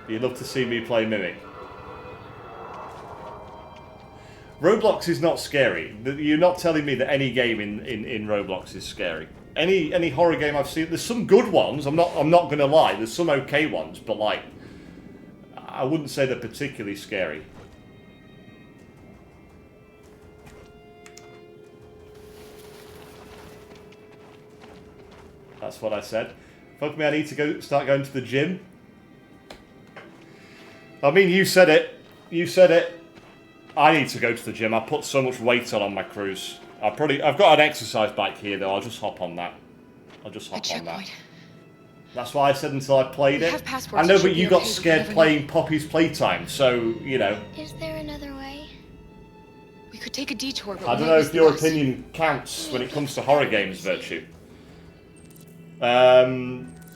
You'd love to see me play Mimic. Roblox is not scary. You're not telling me that any game in Roblox is scary. Any horror game I've seen, there's some good ones. I'm not gonna lie. There's some okay ones, but like, I wouldn't say they're particularly scary. That's what I said. Fuck me, I need to start going to the gym. I mean, you said it. You said it. I need to go to the gym. I put so much weight on my cruise. I've got an exercise bike here though. I'll just hop on that. I'll just hop on that. That's why I said until I played it. I know, but you got scared playing Poppy's Playtime, so you know.
Is there another way?
We could take a detour, but
I don't know if your opinion counts when it comes to horror games, Virtue. Are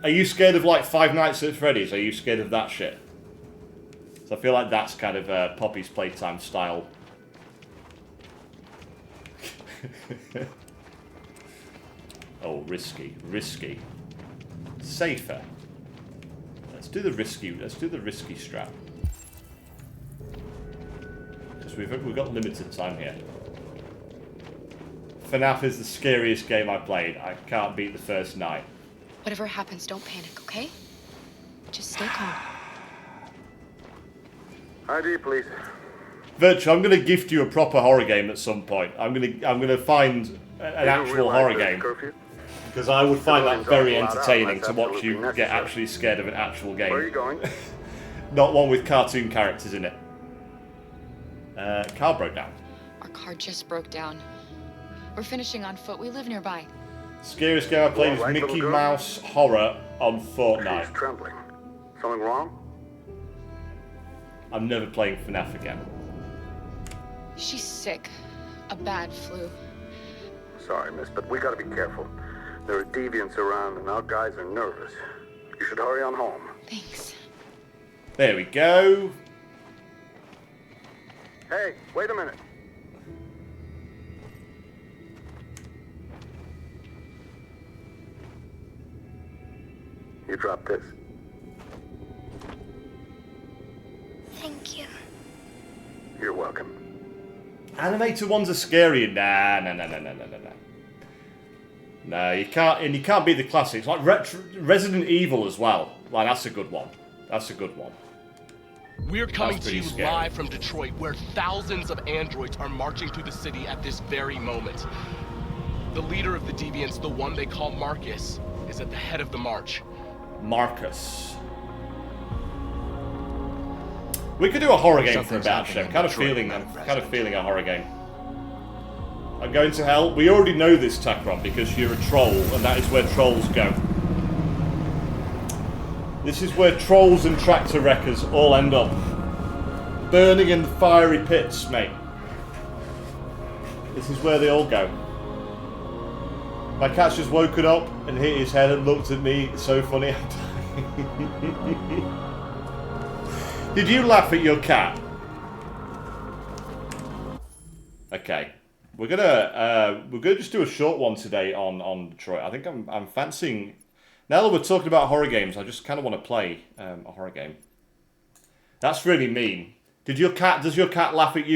you scared of like Five Nights at Freddy's? Are you scared of that shit? So I feel like that's kind of Poppy's Playtime style. Oh, risky, risky. Safer. Let's do the risky strap. Because we've got limited time here. FNAF is the scariest game I played. I can't beat the first night.
Whatever happens, don't panic, okay? Just stay calm.
ID, please.
Virtue, I'm going to gift you a proper horror game at some point. I'm going to find an actual horror game. Because I would find that very entertaining to watch you get actually scared of an actual game.
Where are you going?
Not one with cartoon characters in it. Car broke down.
Our car just broke down. We're finishing on foot. We live nearby.
Scariest game I played was Mickey Mouse Horror on Fortnite.
She's trembling. Something wrong?
I'm never playing FNAF again.
She's sick. A bad flu.
Sorry, miss, but we gotta be careful. There are deviants around and our guys are nervous. You should hurry on home.
Thanks.
There we go.
Hey, wait a minute. You drop this.
Thank you.
You're welcome.
Animated ones are scary. Nah. No, you can't, and you can't beat the classics. Like Resident Evil as well. Like, that's a good one. That's a good one.
We're coming to you
scary.
live from Detroit, where thousands of androids are marching through the city at this very moment. The leader of the deviants, the one they call Marcus, is at the head of the march.
Marcus. We could do a horror game for a bit, actually. I'm kind of feeling a horror game. I'm going to hell. We already know this, Takron, because you're a troll, and that is where trolls go. This is where trolls and tractor wreckers all end up. Burning in the fiery pits, mate. This is where they all go. My cat's just woken up and hit his head and looked at me. It's so funny. Did you laugh at your cat? Okay. We're gonna just do a short one today on Detroit. I think I'm fancying, now that we're talking about horror games, I just kind of want to play a horror game. That's really mean. Does your cat laugh at you